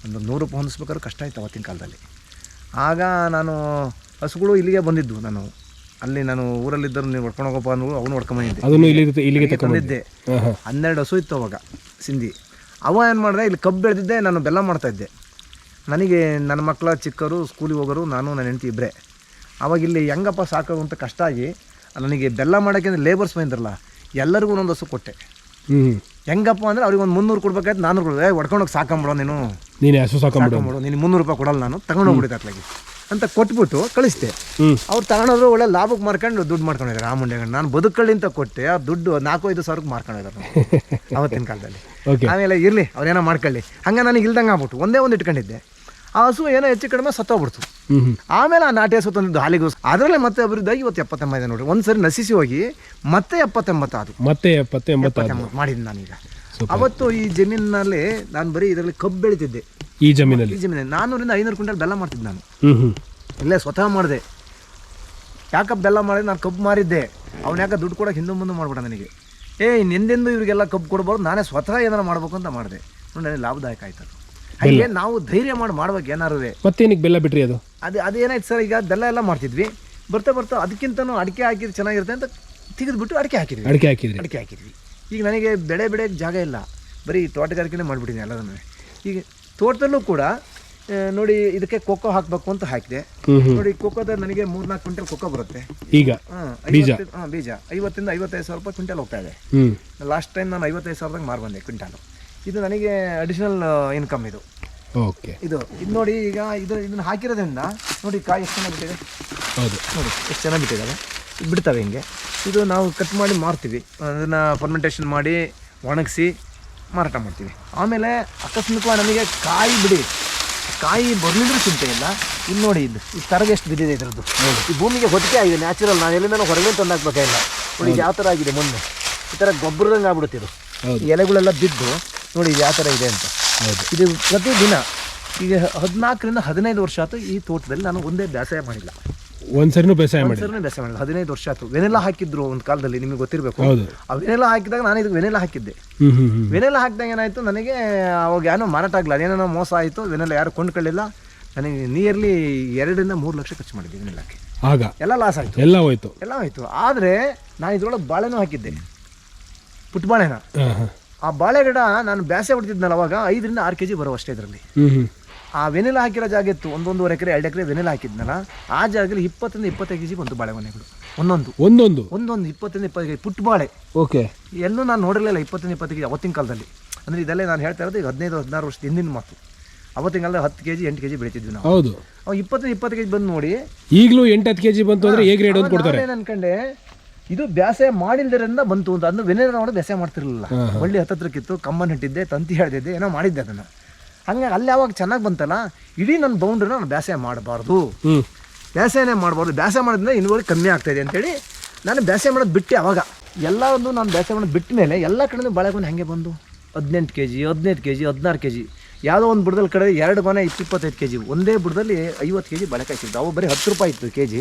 ಒಂದು 100 ರೂಪಾಯಿ ಹೊಂದಿಸ್ಬೇಕಾದ್ರೆ ಕಷ್ಟ ಆಯಿತು ಅವತ್ತಿನ ಕಾಲದಲ್ಲಿ. ಆಗ ನಾನು ಹಸುಗಳು ಇಲ್ಲಿಗೆ ಬಂದಿದ್ದು. ನಾನು ಊರಲ್ಲಿದ್ದರು, ನೀವು ಹೊಡ್ಕೊಂಡು ಹೋಗಪ್ಪ ಅಂದ್ರು ಅವನು ಹೊಡ್ಕೊಂಬಂದಿದ್ದೆ. ತಂದಿದ್ದೆ 12 ಹಸು ಇತ್ತು ಅವಾಗ ಸಿಂಧಿ. ಅವ ಏನು ಮಾಡಿದೆ, ಇಲ್ಲಿ ಕಬ್ಬು ಬೆಳೆದಿದ್ದೆ, ನಾನು ಬೆಲ್ಲ ಮಾಡ್ತಾಯಿದ್ದೆ. ನನಗೆ ನನ್ನ ಮಕ್ಕಳ ಚಿಕ್ಕವರು ಸ್ಕೂಲಿಗೆ ಹೋಗೋರು, ನಾನು ನನ್ನ ಹೆಂಡತಿ ಇಬ್ಬರೇ. ಅವಾಗ ಇಲ್ಲಿ ಹೆಂಗಪ್ಪ ಸಾಕೋದು ಅಂತ ಕಷ್ಟ ಆಗಿ ನನಗೆ ಬೆಲ್ಲ ಮಾಡೋಕ್ಕೆ ಲೇಬರ್ಸ್ ಬಂದಿರಲ್ಲ, ಎಲ್ಲರಿಗೂ ಒಂದೊಂದು ಹಸು ಕೊಟ್ಟೆ. ಹೆಂಗಪ್ಪ ಅಂದರೆ ಅವ್ರಿಗೆ ಒಂದು 300 ಕೊಡ್ಬೇಕಾಯ್ತು. 400 ಕೊಡೋದು, ಹೊಡ್ಕೊಂಡೋಗಿ ಸಾಕೊಂಬಿಡೋ ನೀನು ಹಸು ಸಾಕೊಂಬಿಡೋ, ನೀನು 300 ರೂಪಾಯಿ ಕೊಡಲ್ಲ, ನಾನು ತಗೊಂಡೋಗ್ಬಿಡಿದೆ ಅತ್ಲಾಗಿ ಅಂತ ಕೊಟ್ಬಿಟ್ಟು ಕಳಿಸ್ದೆ. ಅವ್ರು ತಗೊಂಡೋದ್ರು, ಒಳ್ಳೆ ಲಾಭಕ್ಕೆ ಮಾರ್ಕೊಂಡು ದುಡ್ಡು ಮಾಡ್ಕೊಂಡಿದ್ದಾರೆ. ಆ ಮುಂಡೆಗಳು ನಾನು ಬದುಕಳ್ಳಿ ಅಂತ ಕೊಟ್ಟೆ, ಆ ದುಡ್ಡು 4-5 ಸಾವಿರಕ್ಕೆ ಮಾರ್ಕೊಂಡಿದ್ದಾರೆ ಅವತ್ತಿನ ಕಾಲದಲ್ಲಿ. ಆಮೇಲೆ ಇರಲಿ, ಅವ್ರೇನೋ ಮಾಡ್ಕೊಳ್ಳಿ, ಹಂಗೆ ನನಗೆ ಇಲ್ದಂಗೆ ಆಗ್ಬಿಟ್ಟು ಒಂದೇ ಒಂದು ಇಟ್ಕೊಂಡಿದ್ದೆ. ಆ ಹಸು ಏನೋ ಹೆಚ್ಚು ಕಡಿಮೆ ಸತ್ತೋಗ್ಬಿಡ್ತು. ಹ್ಮ್ ಆಮೇಲೆ ಆ ನಾಟಿ ಹಸು ತಂದಿದ್ದು ಹಾಲಿಗೋಸ್ಕರ ಅದರಲ್ಲೇ ಮತ್ತೆ ಅಭಿವೃದ್ಧಿ ಆಗಿ ಇವತ್ತು 78 ಇದೆ ನೋಡ್ರಿ. ಒಂದ್ಸರಿ ನಶಿಸಿ ಹೋಗಿ ಮತ್ತೆ 78 ಅದು ಮತ್ತೆ 70-80 ಮಾಡಿದ್ದು ನಾನೀಗ. ಅವತ್ತು ಈ ಜಮೀನಿನಲ್ಲಿ ನಾನು ಬರೀ ಇದರಲ್ಲಿ ಕಬ್ಬು ಬೆಳಿತಿದ್ದೆ. ಈ ಜಮೀನಲ್ಲಿ 400-500 ಕ್ವಿಂಟಲ್ ಬೆಲ್ಲ ಮಾಡ್ತಿದ್ದೆ ನಾನು. ಹ್ಮ್ ಇಲ್ಲೇ ಸ್ವತಃ ಮಾಡಿದೆ. ಯಾಕಪ್ಪ ಬೆಲ್ಲ ಮಾಡಿದೆ, ನಾನು ಕಬ್ಬು ಮಾರಿದ್ದೆ. ಅವ್ನು ಯಾಕೆ ದುಡ್ಡು ಕೊಡೋಕೆ ಹಿಂದೆ ಮುಂದೆ ಮಾಡ್ಬಿಡ ನನಗೆ. ಇನ್ನೆಂದೆಂದು ಇವರಿಗೆಲ್ಲ ಕಬ್ಬು ಕೊಡ್ಬಾರ್ದು, ನಾನೇ ಸ್ವತಃ ಏನಾರು ಮಾಡ್ಬೇಕು ಅಂತ ಮಾಡಿದೆ. ನೋಡಿ ನನಗೆ ಲಾಭದಾಯಕ ಆಯ್ತು. ಹಾಗೆ ನಾವು ಧೈರ್ಯ ಮಾಡ್ಬೇಕು ಏನಾರು. ಮತ್ತೇನಿಗೆ ಬೆಲ್ಲ ಬಿಟ್ರಿ ಅದು? ಅದೇನಾಯ್ತು ಸರ್, ಈಗ ಬೆಲ್ಲ ಎಲ್ಲ ಮಾಡ್ತಿದ್ವಿ, ಬರ್ತಾ ಅದಕ್ಕಿಂತನೂ ಅಡಿಕೆ ಹಾಕಿದ್ರೆ ಚೆನ್ನಾಗಿರುತ್ತೆ ಅಂತ ತೆಗೆದುಬಿಟ್ಟು ಅಡಿಕೆ ಹಾಕಿದ್ವಿ. ಈಗ ನನಗೆ ಬೆಳೆಯೋಕ್ಕೆ ಜಾಗ ಇಲ್ಲ, ಬರೀ ತೋಟಗಾರಿಕೆನೇ ಮಾಡಿಬಿಟ್ಟಿದ್ದೀನಿ ಎಲ್ಲದನ್ನು. ಈಗ ತೋಟದಲ್ಲೂ ಕೂಡ ನೋಡಿ ಇದಕ್ಕೆ ಕೊಕ್ಕೋ ಹಾಕಬೇಕು ಅಂತ ಹಾಕಿದೆ. ನೋಡಿ ಕೊಕ್ಕೋದ ನನಗೆ 3-4 ಕ್ವಿಂಟಲ್ ಕೊಕ್ಕೋ ಬರುತ್ತೆ ಈಗ. ಬೀಜ 50,000-55,000 ರೂಪಾಯಿ ಕ್ವಿಂಟಲ್ ಹೋಗ್ತಾ ಇದೆ. ಲಾಸ್ಟ್ ಟೈಮ್ ನಾನು 55,000ದಾಗ ಮಾರು ಬಂದೆ ಕ್ವಿಂಟಾಲು. ಇದು ನನಗೆ ಅಡಿಷನಲ್ ಇನ್ಕಮ್ ಇದು. ಓಕೆ, ಇದು ನೋಡಿ ಈಗ ಇದನ್ನು ಹಾಕಿರೋದ್ರಿಂದ ನೋಡಿ ಕಾಯಿ ಎಷ್ಟು ಚೆನ್ನಾಗಿ ಬಿಟ್ಟಿದೆ. ಹೌದು ನೋಡಿ ಎಷ್ಟು ಚೆನ್ನಾಗಿ ಬಿಟ್ಟಿದ್ದಾವೆ, ಬಿಡ್ತವೆ ಹಿಂಗೆ. ಇದು ನಾವು ಕಟ್ ಮಾಡಿ ಮಾರ್ತೀವಿ, ಅದನ್ನು ಫರ್ಮೆಂಟೇಷನ್ ಮಾಡಿ ಒಣಗಿಸಿ ಮಾರಾಟ ಮಾಡ್ತೀವಿ. ಆಮೇಲೆ ಅಕಸ್ಮಾತ್ವಾಗಿ ನಮಗೆ ಕಾಯಿ ಬರಲಿದ್ರೂ ಚಿಂತೆ ಇಲ್ಲ. ಇಲ್ಲಿ ನೋಡಿ ಇದು ತರಗೆ ಎಷ್ಟು ಬಿದ್ದಿದೆ ಇದರದ್ದು. ಈ ಭೂಮಿಗೆ ಹೊತ್ತಿಗೆ ಆಗಿದೆ, ನ್ಯಾಚುರಲ್. ನಾವು ಎಲ್ಲಿಂದ ಹೊರಗೆ ತಂದು ಹಾಕ್ಬೇಕಾಗಿಲ್ಲ. ನೋಡಿ ಯಾವ ಥರ ಆಗಿದೆ, ಮೊನ್ನೆ ಈ ಥರ ಗೊಬ್ಬರದಂಗೆ ಆಗ್ಬಿಡುತ್ತಿದ್ದು. ಈ ಎಲೆಗಳೆಲ್ಲ ಬಿದ್ದು ನೋಡಿ ಇದು ಯಾವ ಥರ ಇದೆ ಅಂತ. ಇದು ಪ್ರತಿದಿನ ಈಗ 14-15 ವರ್ಷ ಆಯ್ತು ಈ ತೋಟದಲ್ಲಿ ನಾನು ಒಂದೇ ಬೇಸಾಯ ಮಾಡಿಲ್ಲ. ಒಂದ್ಸರಿನೂ ಬೇಸಾಯ ಮಾಡಿಲ್ಲ. 15 ವರ್ಷ ಆಯ್ತು. ವೆನೆಲ್ಲ ಹಾಕಿದ್ರು ಒಂದು ಕಾಲದಲ್ಲಿ, ನಿಮಗೆ ಗೊತ್ತಿರಬೇಕು. ಆ ವೆನೆಲ್ಲ ಹಾಕಿದಾಗ ನಾನು ಇದಕ್ಕೆ ವೆನೆಲ್ಲ ಹಾಕಿದ್ದೆ. ವೆನೆಲ್ಲ ಹಾಕಿದಾಗ ಏನಾಯಿತು, ನನಗೆ ಅವಾಗ ಏನೋ ಮಾರಾಟ ಆಗಲ್ಲ, ಅದೇನೋ ಮೋಸ ಆಯಿತು. ವೆನೆಲ್ಲ ಯಾರು ಕೊಂಡ್ಕೊಳ್ಳಿಲ್ಲ. ನನಗೆ ನಿಯರ್ಲಿ 2-3 ಲಕ್ಷ ಖರ್ಚು ಮಾಡಿದ್ದೆ ವೆನೆಲ್ಲಕ್ಕೆ. ಆಗ ಎಲ್ಲ ಲಾಸ್ ಆಯಿತು, ಎಲ್ಲ ಹೋಯ್ತು. ಆದರೆ ನಾನು ಇದ್ರೊಳಗೆ ಬಾಳೆನೂ ಹಾಕಿದ್ದೆ, ಪುಟ್ಟ ಬಾಳೆನ. ಆ ಬಾಳೆ ಗಿಡ ನಾನು ಬೇಸೆ ಹೊಡ್ತಿದ್ನಲ್ಲ ಅವಾಗ 5-6 kg ಬರೋ ಅಷ್ಟೇ ಇದರಲ್ಲಿ. ಆ ವೆನಿಲ ಹಾಕಿರೋ ಜಾಗ ಇತ್ತು, 1-1.5 ಎಕರೆ 2 ಎಕರೆ ವೆನಿಲ ಹಾಕಿದ್ನಲ್ಲ. ಆ ಜಾಗದಲ್ಲಿ 20-25 kg ಬಂತು ಬಾಳೆಗೊನೆಗಳು. ಒಂದೊಂದು 20-25 kg ಪುಟ್ಟ ಬಾಳೆ. ಓಕೆ, ಎಲ್ಲೂ ನಾನು ನೋಡಿರಲಿಲ್ಲ 20-25 kg ಅವತ್ತಿನ ಕಾಲದಲ್ಲಿ. ಅಂದರೆ ಇದೆಲ್ಲ ನಾನು ಹೇಳ್ತಾ ಇರೋದು ಈಗ 15-16 ವರ್ಷದ ಹಿಂದಿನ ಮಾತು. ಅವತ್ತಿನ ಕಾಲದಲ್ಲಿ 10 kg 8 kg ಬೆಳಿತಿದ್ವಿ ನಾವು. ಹೌದು, 20-20 kg ಬಂದು ನೋಡಿ. ಈಗಲೂ 8-10 kg ಬಂತು ಅಂದರೆ ಎ ಗ್ರೇಡ್ ಅಂತ ಕೊಡ್ತಾರೆ. ಏನು ಅನ್ಕೊಂಡೆ, ಇದು ಬೇಸಾಯ ಮಾಡಿಲ್ದರಿಂದ ಬಂತು ಅಂತ. ಅದನ್ನು ವೆನಿಲ ನೋಡಿ ಬೇಸಾಯ ಮಾಡ್ತಿರಲಿಲ್ಲ. ಬಳ್ಳಿ ಹತ್ತತ್ರಕ್ಕಿತ್ತು, ಕಮ್ಮನ್ ಇಟ್ಟಿದ್ದೆ, ತಂತಿ ಹೇಳ್ದಿದ್ದೆ, ಏನೋ ಮಾಡಿದ್ದೆ ಅದನ್ನು. ಹಂಗಾಗಿ ಅಲ್ಲಿ ಯಾವಾಗ ಚೆನ್ನಾಗಿ ಬಂತಲ್ಲ, ಇಡೀ ನನ್ನ ಬೌಂಡ್ರಿನ ನಾನು ಬೇಸಾಯ ಮಾಡಬಾರ್ದು, ಬೇಸಾಯನೇ ಮಾಡಬಾರ್ದು. ಬೇಸಾಯ ಮಾಡೋದ್ರಿಂದ ಇಳುವರಿ ಕಮ್ಮಿ ಆಗ್ತಾಯಿದೆ ಅಂತೇಳಿ ನಾನು ಬೇಸಾಯ ಮಾಡೋದು ಬಿಟ್ಟೆ. ಅವಾಗ ಎಲ್ಲವನ್ನು ನಾನು ಬೇಸಾಯ ಮಾಡೋದು ಬಿಟ್ಟ ಮೇಲೆ ಎಲ್ಲ ಕಡೆಯೂ ಬಾಳೆಗೊನೆ ಹಾಗೆ ಬಂದು 18 kg 15 kg 16 kg. ಯಾವುದೋ ಒಂದು ಬುಡದಲ್ಲಿ ಕಡೆ 2 ಗೊನೆ 25 kg, ಒಂದೇ ಬುಡದಲ್ಲಿ 50 kg ಬಾಳೆಕಾಯಿ ಸಿಗ್ತದೆ. ಅವು ಬರೀ 10 ರೂಪಾಯಿ ಇತ್ತು kg.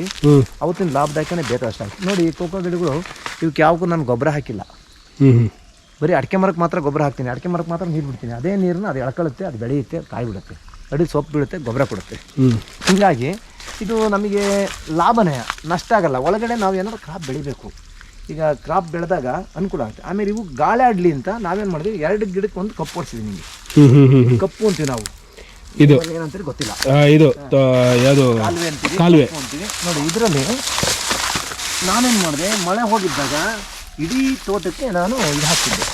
ಅವತ್ತಿನ ಲಾಭದಾಯಕನೇ ಬೇರೆ ಅಷ್ಟಾಯ್ತು. ನೋಡಿ ಈ ಕೋಕೋ ಗಿಡಗಳು ಇವಕ್ಕೆ ಯಾವಾಗೂ ನಾನು ಗೊಬ್ಬರ ಹಾಕಿಲ್ಲ. ಬರೀ ಅಡಿಕೆ ಮರಕ್ಕೆ ಮಾತ್ರ ಗೊಬ್ಬರ ಹಾಕ್ತೀನಿ, ಅಡಿಕೆ ಮರಕ್ಕೆ ಮಾತ್ರ ನೀರು ಬಿಡ್ತೀನಿ. ಅದೇ ನೀರನ್ನ ಅದು ಎಳ್ಕೊಳ್ಳುತ್ತೆ, ಅದು ಬೆಳೆಯುತ್ತೆ, ಕಾಯಿ ಬಿಡುತ್ತೆ, ಅಡಿ ಸೊಪ್ಪು ಬೀಳುತ್ತೆ, ಗೊಬ್ಬರ ಕೊಡುತ್ತೆ. ಹೀಗಾಗಿ ಇದು ನಮಗೆ ಲಾಭನೇ, ನಷ್ಟ ಆಗಲ್ಲ. ಒಳಗಡೆ ನಾವು ಏನಾದ್ರು ಕ್ರಾಪ್ ಬೆಳಿಬೇಕು. ಈಗ ಕ್ರಾಪ್ ಬೆಳೆದಾಗ ಅನುಕೂಲ ಆಗುತ್ತೆ. ಆಮೇಲೆ ಇವು ಗಾಳಿ ಆಡಲಿ ಅಂತ ನಾವೇನು ಮಾಡಿದ್ವಿ, 2 ಗಿಡಕ್ಕೆ ಒಂದು ಕಪ್ಪು ಹೊಡ್ಸಿದ್ವಿ. ನಿಮಗೆ ಕಪ್ಪು ಅಂತೀವಿ ನಾವು, ಇದು ಏನಂತೀರಿ ಗೊತ್ತಿಲ್ಲ, ಇದು ಯಾವುದು ಕಾಲುವೆ ಅಂತೀವಿ. ನೋಡಿ ಇದರಲ್ಲಿ ನಾನೇನು ಮಾಡಿದೆ, ಮಳೆ ಹೋಗಿದ್ದಾಗ ಇಡೀ ತೋಟಕ್ಕೆ ನಾನು ಇದು ಹಾಕ್ತಿದ್ದೆ.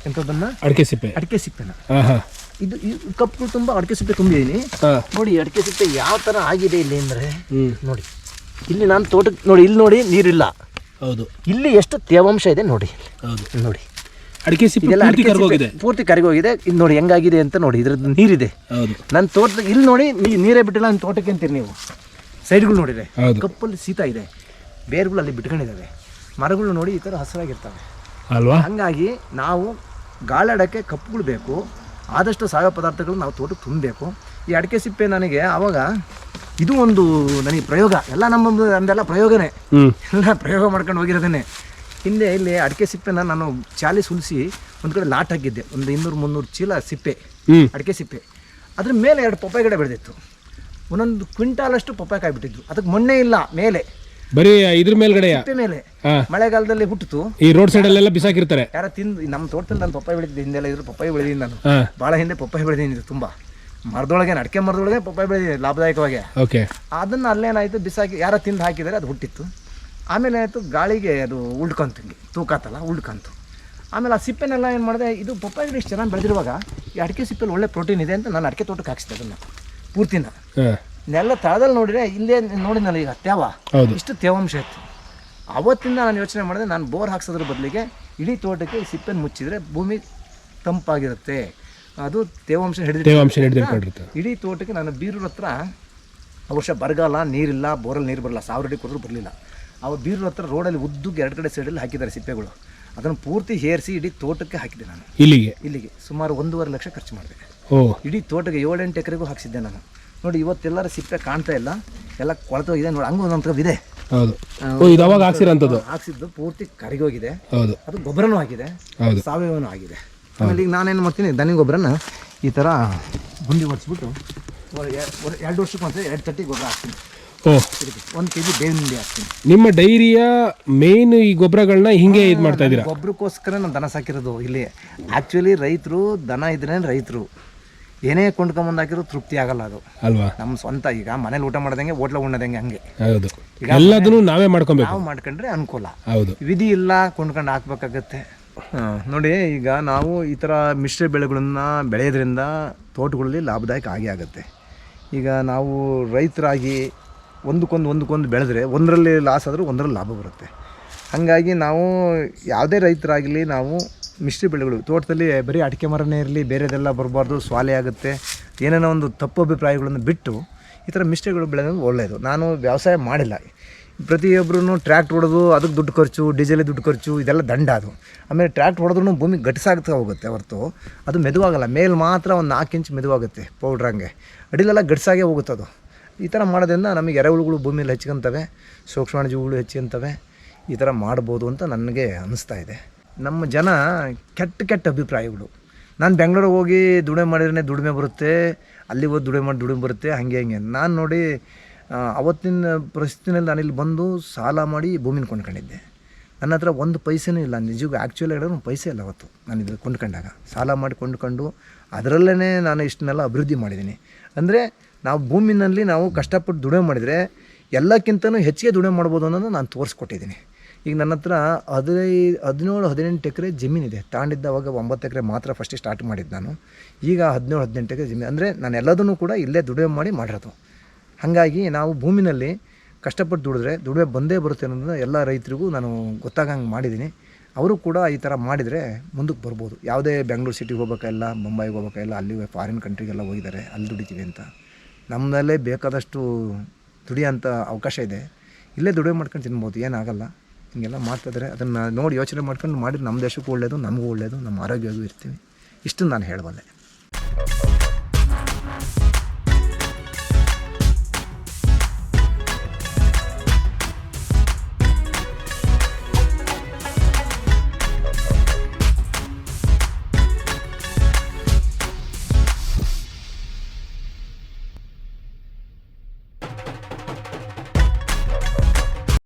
ಎಂಥದನ್ನ, ಅಡಿಕೆ ಸಿಪ್ಪೆನ. ಇದು ಕಪ್ಪು ತುಂಬ ಅಡಿಕೆ ಸಿಪ್ಪೆ ತುಂಬಿದ್ದೀನಿ. ನೋಡಿ ಅಡಿಕೆ ಸಿಪ್ಪೆ ಯಾವ ಥರ ಆಗಿದೆ ಇಲ್ಲಿ ಅಂದರೆ, ನೋಡಿ ಇಲ್ಲಿ ನಾನು ತೋಟಕ್ಕೆ ನೋಡಿ, ಇಲ್ಲಿ ನೋಡಿ ನೀರಿಲ್ಲ. ಹೌದು, ಇಲ್ಲಿ ಎಷ್ಟು ತೇವಾಂಶ ಇದೆ ನೋಡಿ. ಹೌದು, ನೋಡಿ ಅಡಿಕೆ ಸಿಪ್ಪೆ ಪೂರ್ತಿ ಕರಗೋಗಿದೆ. ಇದು ನೋಡಿ ಹೆಂಗಾಗಿದೆ ಅಂತ ನೋಡಿ, ಇದ್ರದ್ದು ನೀರಿದೆ. ಹೌದು, ನನ್ನ ತೋಟದ ಇಲ್ಲಿ ನೋಡಿ ನೀರೇ ಬಿಟ್ಟಿಲ್ಲ ನನ್ನ ತೋಟಕ್ಕೆ ಅಂತೀರಿ ನೀವು. ಸೈಡ್ಗಳು ನೋಡಿದ್ರೆ ಕಪ್ಪಲ್ಲಿ ಶೀತ ಇದೆ, ಬೇರುಗಳು ಅಲ್ಲಿ ಬಿಟ್ಕೊಂಡಿದ್ದಾವೆ. ಮರಗಳು ನೋಡಿ ಈ ಥರ ಹಸಿರಾಗಿರ್ತವೆ ಅಲ್ವಾ. ಹಾಗಾಗಿ ನಾವು ಗಾಳಾಡೋಕ್ಕೆ ಕಪ್ಪುಗಳು ಬೇಕು, ಆದಷ್ಟು ಸಾವಯವ ಪದಾರ್ಥಗಳು ನಾವು ತೋಟಕ್ಕೆ ತುಂಬಬೇಕು. ಈ ಅಡಿಕೆ ಸಿಪ್ಪೆ ನನಗೆ ಆವಾಗ ಇದು ಒಂದು ನನಗೆ ಪ್ರಯೋಗ. ಎಲ್ಲ ನಮ್ದೆಲ್ಲ ಪ್ರಯೋಗನೇ, ಎಲ್ಲ ಪ್ರಯೋಗ ಮಾಡ್ಕೊಂಡು ಹೋಗಿರೋದೇ. ಹಿಂದೆ ಇಲ್ಲಿ ಅಡಿಕೆ ಸಿಪ್ಪೆನ ನಾನು ಚಾಲಿ ಸುಲಿಸಿ ಒಂದು ಕಡೆ ಲಾಟ್ ಹಾಕಿದ್ದೆ. ಒಂದು 200-300 ಚೀಲ ಸಿಪ್ಪೆ, ಅಡಿಕೆ ಸಿಪ್ಪೆ. ಅದ್ರ ಮೇಲೆ 2 ಪಪ್ಪಾಯಿ ಗಿಡ ಬೆಳೆದಿತ್ತು. ಒಂದೊಂದು ಕ್ವಿಂಟಾಲಷ್ಟು ಪಪ್ಪಾಯಿ ಕಾಯಿ ಬಿಟ್ಟಿದ್ದು. ಅದಕ್ಕೆ ಮಣ್ಣೇ ಇಲ್ಲ, ಮೇಲೆ ಬರೀ ಇದ್ರ ಮೇಲ್ಗಡೆ ಮೇಲೆ ಮಳೆಗಾಲದಲ್ಲಿ ಹುಟ್ಟಿತು. ಈ ರೋಡ್ ಸೈಡ್ ಅಲ್ಲೆಲ್ಲ ಬಿಸಾಕಿರ್ತಾರೆ, ಯಾರ ತಿಂದು. ನಮ್ಮ ತೋಟದಲ್ಲಿ ನಾನು ಪಪ್ಪಾಯಿ ಬೆಳೆದಿದ್ದೆ, ಹಿಂದೆಲ್ಲ ಇದ್ರು ಪಪ್ಪಾಯಿ ಬೆಳೆದಿದ್ದೀನಿ ನಾನು. ಭಾಳ ಹಿಂದೆ ಪಪ್ಪಾಯಿ ಬೆಳೆದಿದ್ದೀನಿ ತುಂಬ. ಮರದೊಳಗೆ, ಅಡಿಕೆ ಮರದೊಳಗೆ ಪಪ್ಪಾಯಿ ಬೆಳೆದಿದೆ ಲಾಭದಾಯಕವಾಗಿ. ಓಕೆ, ಅದನ್ನು ಅಲ್ಲೇನಾಯಿತು, ಬಿಸಾಕಿ ಯಾರ ತಿಂದು ಹಾಕಿದರೆ ಅದು ಹುಟ್ಟಿತ್ತು. ಆಮೇಲೆ ಆಯಿತು ಗಾಳಿಗೆ ಅದು ಉಳ್ಕೊಂತು, ಹಿಂಗೆ ತೂಕಾತಲ್ಲ ಉಳ್ಕೊಂತು. ಆಮೇಲೆ ಆ ಸಿಪ್ಪೆನೆಲ್ಲ ಏನು ಮಾಡಿದೆ, ಇದು ಪಪ್ಪಾಯಿ ಗಿಡ ಇಷ್ಟು ಚೆನ್ನಾಗಿ ಬೆಳೆದಿರುವಾಗ ಈ ಅಡಿಕೆ ಸಿಪ್ಪೆಲಿ ಒಳ್ಳೆ ಪ್ರೋಟೀನ್ ಇದೆ ಅಂತ ನಾನು ಅಡಿಕೆ ತೋಟಕ್ಕೆ ಹಾಕ್ಸಿದೆ ಅದನ್ನು ಪೂರ್ತಿನ. ನೆಲ್ಲ ತಳದಲ್ಲಿ ನೋಡಿದರೆ ಇಲ್ಲೇ ನೋಡಿನಲ್ಲ ಈಗ ತೇವ, ಇಷ್ಟು ತೇವಾಂಶ ಇತ್ತು. ಅವತ್ತಿಂದ ನಾನು ಯೋಚನೆ ಮಾಡಿದೆ, ನಾನು ಬೋರ್ ಹಾಕ್ಸೋದ್ರ ಬದಲಿಗೆ ಇಡೀ ತೋಟಕ್ಕೆ ಈ ಸಿಪ್ಪೆನ ಮುಚ್ಚಿದರೆ ಭೂಮಿ ತಂಪಾಗಿರುತ್ತೆ, ಅದು ತೇವಾಂಶ ಹಿಡಿದಿಟ್ಕೊಂಡಿರುತ್ತೆ. ಇಡೀ ತೋಟಕ್ಕೆ ನಾನು ಬೀರೂರ ಹತ್ರ ಆ ವರ್ಷ ಬರಗಾಲ, ನೀರಿಲ್ಲ, ಬೋರಲ್ಲಿ ನೀರು ಬರಲ್ಲ, 1000 ಅಡಿ ಕೊಟ್ಟರು ಬರಲಿಲ್ಲ. ಅವ ಬೀರೂರ ಹತ್ರ ರೋಡಲ್ಲಿ ಉದ್ದಕ್ಕೆ 2 ಕಡೆ ಸೈಡಲ್ಲಿ ಹಾಕಿದ್ದಾರೆ ಸಿಪ್ಪೆಗಳು. ಅದನ್ನು ಪೂರ್ತಿ ಹೇರಿಸಿ ಇಡೀ ತೋಟಕ್ಕೆ ಹಾಕಿದೆ ನಾನು. ಇಲ್ಲಿಗೆ ಸುಮಾರು 1.5 ಲಕ್ಷ ಖರ್ಚು ಮಾಡಿದೆ. ಇಡೀ ತೋಟಕ್ಕೆ 7-8 ಎಕರೆಗೂ ಹಾಕ್ಸಿದ್ದೆ ನಾನು. ನೋಡಿ ಇವತ್ತೆಲ್ಲರ ಸಿಪ್ಪೆ ಕಾಣ್ತಾ ಇಲ್ಲ, ಎಲ್ಲ ಕೊಳತೋಗಿದೆ ನೋಡಿ. ಹಂಗೆ ಒಂದೊಂದು ಇದೆ. ಹಾಕ್ಸಿದ್ದು ಪೂರ್ತಿ ಕರಿಗೋಗಿದೆ. ಅದು ಗೊಬ್ಬರನೂ ಆಗಿದೆ, ಸಾವಯವನೂ ಆಗಿದೆ. ಆಮೇಲೆ ಈಗ ನಾನೇನು ಮಾಡ್ತೀನಿ, ದನಿ ಗೊಬ್ಬರನ ಈ ಥರ ಗುಂಡಿ ಹೊಡಿಸ್ಬಿಟ್ಟು 2 ವರ್ಷಕ್ಕೆ ಒಂದ್ಸರಿ 2 ತಟ್ಟಿ ಗೊಬ್ಬರ ಹಾಕ್ತೀನಿ. 1 kg ಬೇವಿನ ಹಿಂಡಿ ಹಾಕ್ತೀನಿ. ನಿಮ್ಮ ಡೈರಿಯ ಮೇನ್ ಈ ಗೊಬ್ಬರಗಳನ್ನ ಹಿಂಗೆ ಇದು ಮಾಡ್ತಾ ಇದ್ದೀರಾ? ಗೊಬ್ಬರಕ್ಕೋಸ್ಕರ ನಾನು ದನ ಸಾಕಿರೋದು ಇಲ್ಲಿ. ಆ್ಯಕ್ಚುಲಿ ರೈತರು ದನ ಇದ್ರೆ ರೈತರು ಏನೇ ಕೊಂಡ್ಕೊಂಬಂದು ಹಾಕಿದ್ರು ತೃಪ್ತಿ ಆಗಲ್ಲ ಅದು ಅಲ್ವಾ. ನಮ್ಮ ಸ್ವಂತ ಈಗ ಮನೇಲಿ ಊಟ ಮಾಡೋದಂಗೆ, ಹೋಟ್ಲ ಉಣ್ಣೋದಂಗೆ ಹಂಗೆ. ಈಗ ಎಲ್ಲದನ್ನು ನಾವೇ ಮಾಡ್ಕೊಬೇಕು. ನಾವು ಮಾಡ್ಕೊಂಡ್ರೆ ಅನುಕೂಲ. ವಿಧಿ ಇಲ್ಲ, ಕೊಂಡ್ಕೊಂಡು ಹಾಕ್ಬೇಕಾಗತ್ತೆ. ನೋಡಿ ಈಗ ನಾವು ಈ ಥರ ಮಿಶ್ರ ಬೆಳೆಗಳನ್ನು ಬೆಳೆಯೋದ್ರಿಂದ ತೋಟಗಳಲ್ಲಿ ಲಾಭದಾಯಕ ಆಗುತ್ತೆ. ಈಗ ನಾವು ರೈತರಾಗಿ ಒಂದಕ್ಕೊಂದು ಬೆಳೆದ್ರೆ ಒಂದರಲ್ಲಿ ಲಾಸ್ ಆದರೂ ಒಂದರಲ್ಲಿ ಲಾಭ ಬರುತ್ತೆ. ಹಾಗಾಗಿ ನಾವು ಯಾವುದೇ ರೈತರಾಗಲಿ ನಾವು ಮಿಶ್ರ ಬೆಳೆಗಳು ತೋಟದಲ್ಲಿ ಬರೀ ಅಡಿಕೆ ಮರನೇ ಇರಲಿ, ಬೇರೆದೆಲ್ಲ ಬರಬಾರ್ದು, ಸ್ವಾಲೆ ಆಗುತ್ತೆ, ಏನೇನೋ ಒಂದು ತಪ್ಪು ಅಭಿಪ್ರಾಯಗಳನ್ನು ಬಿಟ್ಟು ಈ ಥರ ಮಿಶ್ರಗಳು ಬೆಳೆಯೋದು ಒಳ್ಳೆಯದು. ನಾನು ವ್ಯವಸಾಯ ಮಾಡಿಲ್ಲ. ಪ್ರತಿಯೊಬ್ಬರೂ ಟ್ರ್ಯಾಕ್ಟ್ ಹೊಡೋದು, ಅದಕ್ಕೆ ದುಡ್ಡು ಖರ್ಚು, ಡೀಸೆಲಿಗೆ ದುಡ್ಡು ಖರ್ಚು, ಇದೆಲ್ಲ ದಂಡ ಅದು. ಆಮೇಲೆ ಟ್ರ್ಯಾಕ್ಟ್ ಹೊಡೆದ್ರೂ ಭೂಮಿ ಗಟ್ಟಿಸಾಗ್ತಾ ಹೋಗುತ್ತೆ ಹೊರತು ಅದು ಮೆದುವಾಗಲ್ಲ. ಮೇಲೆ ಮಾತ್ರ ಒಂದು 4 ಇಂಚ್ ಮೆದುವಾಗುತ್ತೆ ಪೌಡ್ರಂಗೆ, ಅಡಿಲೆಲ್ಲ ಗಟ್ಟಿಸಾಗೇ ಹೋಗುತ್ತೆ ಅದು. ಈ ಥರ ಮಾಡೋದ್ರಿಂದ ನಮಗೆ ಎರೆಹುಳುಗಳು ಭೂಮಿಯಲ್ಲಿ ಹೆಚ್ಚಿಕೊಂತವೆ, ಸೂಕ್ಷ್ಮಾಣುಜೀವಿಗಳು ಹೆಚ್ಚಿಕೊಂತವೆ. ಈ ಥರ ಮಾಡ್ಬೋದು ಅಂತ ನನಗೆ ಅನ್ನಿಸ್ತಾ ಇದೆ. ನಮ್ಮ ಜನ ಕೆಟ್ಟ ಅಭಿಪ್ರಾಯಗಳು. ನಾನು ಬೆಂಗಳೂರಿಗೆ ಹೋಗಿ ದುಡಿಮೆ ಮಾಡಿದ್ರೆ ದುಡಿಮೆ ಬರುತ್ತೆ, ಅಲ್ಲಿ ಹೋಗಿ ದುಡಿಮೆ ಬರುತ್ತೆ, ಹಾಗೆ ನಾನು ನೋಡಿ ಅವತ್ತಿನ ಪರಿಸ್ಥಿತಿನಲ್ಲಿ ನಾನಿಲ್ಲಿ ಬಂದು ಸಾಲ ಮಾಡಿ ಭೂಮಿನ ಕೊಂಡ್ಕೊಂಡಿದ್ದೆ. ನನ್ನ ಹತ್ರ 1 ಪೈಸೆನೂ ಇಲ್ಲ. ನಿಜಕ್ಕೂ ಆ್ಯಕ್ಚುಲಿ ಹೇಳಿದ್ರೆ 1 ಪೈಸೆ ಇಲ್ಲ ಅವತ್ತು ನಾನು ಇದು ಕೊಂಡ್ಕೊಂಡಾಗ. ಸಾಲ ಮಾಡಿ ಕೊಂಡ್ಕೊಂಡು ಅದರಲ್ಲೇ ನಾನು ಇಷ್ಟನ್ನೆಲ್ಲ ಅಭಿವೃದ್ಧಿ ಮಾಡಿದ್ದೀನಿ. ಅಂದರೆ ನಾವು ಭೂಮಿನಲ್ಲಿ ನಾವು ಕಷ್ಟಪಟ್ಟು ದುಡಿಮೆ ಮಾಡಿದರೆ ಎಲ್ಲಕ್ಕಿಂತಲೂ ಹೆಚ್ಚಿಗೆ ದುಡಿಮೆ ಮಾಡ್ಬೋದು ಅನ್ನೋದು ನಾನು ತೋರಿಸ್ಕೊಟ್ಟಿದ್ದೀನಿ. ಈಗ ನನ್ನ ಹತ್ರ 17-18 ಎಕರೆ ಜಮೀನಿದೆ. ತಾಂಡಿದ್ದವಾಗ 9 ಎಕರೆ ಮಾತ್ರ ಫಸ್ಟಿಗೆ ಸ್ಟಾರ್ಟ್ ಮಾಡಿದ್ದು ನಾನು. ಈಗ 17-18 ಎಕರೆ ಜಮೀನು. ಅಂದರೆ ನಾನು ಎಲ್ಲದನ್ನೂ ಕೂಡ ಇಲ್ಲೇ ದುಡಿಮೆ ಮಾಡಿರೋದು. ಹಾಗಾಗಿ ನಾವು ಭೂಮಿನಲ್ಲಿ ಕಷ್ಟಪಟ್ಟು ದುಡಿಮೆ ಬಂದೇ ಬರುತ್ತೆ ಅನ್ನೋದನ್ನ ಎಲ್ಲ ರೈತರಿಗೂ ನಾನು ಗೊತ್ತಾಗಂಗೆ ಮಾಡಿದ್ದೀನಿ. ಅವರು ಕೂಡ ಈ ಥರ ಮಾಡಿದರೆ ಮುಂದಕ್ಕೆ ಬರ್ಬೋದು. ಯಾವುದೇ ಬೆಂಗಳೂರು ಸಿಟಿಗೆ ಹೋಗ್ಬೇಕಾಗಿಲ್ಲ, ಮುಂಬೈಗೆ ಹೋಗ್ಬೇಕಾಗಿಲ್ಲ, ಅಲ್ಲಿ ಫಾರಿನ್ ಕಂಟ್ರಿಗೆಲ್ಲ ಹೋಗಿದ್ದಾರೆ, ಅಲ್ಲಿ ದುಡಿತೀವಿ ಅಂತ. ನಮ್ಮಲ್ಲೇ ಬೇಕಾದಷ್ಟು ದುಡಿಯೋಂಥ ಅವಕಾಶ ಇದೆ. ಇಲ್ಲೇ ದುಡಿಮೆ ಮಾಡ್ಕೊಂಡು ತಿನ್ಬೋದು, ಏನಾಗಲ್ಲ. ಹಿಂಗೆಲ್ಲ ಮಾಡ್ತಾಯಿದ್ದಾರೆ. ಅದನ್ನು ನೋಡಿ ಯೋಚನೆ ಮಾಡ್ಕೊಂಡು ಮಾಡಿದ್ರೆ ನಮ್ಮ ದೇಶಕ್ಕೂ ಒಳ್ಳೆಯದು, ನಮಗೂ ಒಳ್ಳೆಯದು, ನಮ್ಮ ಆರೋಗ್ಯವಾಗೂ ಇರ್ತೀವಿ. ಇಷ್ಟನ್ನು ನಾನು ಹೇಳಬಲ್ಲೆ.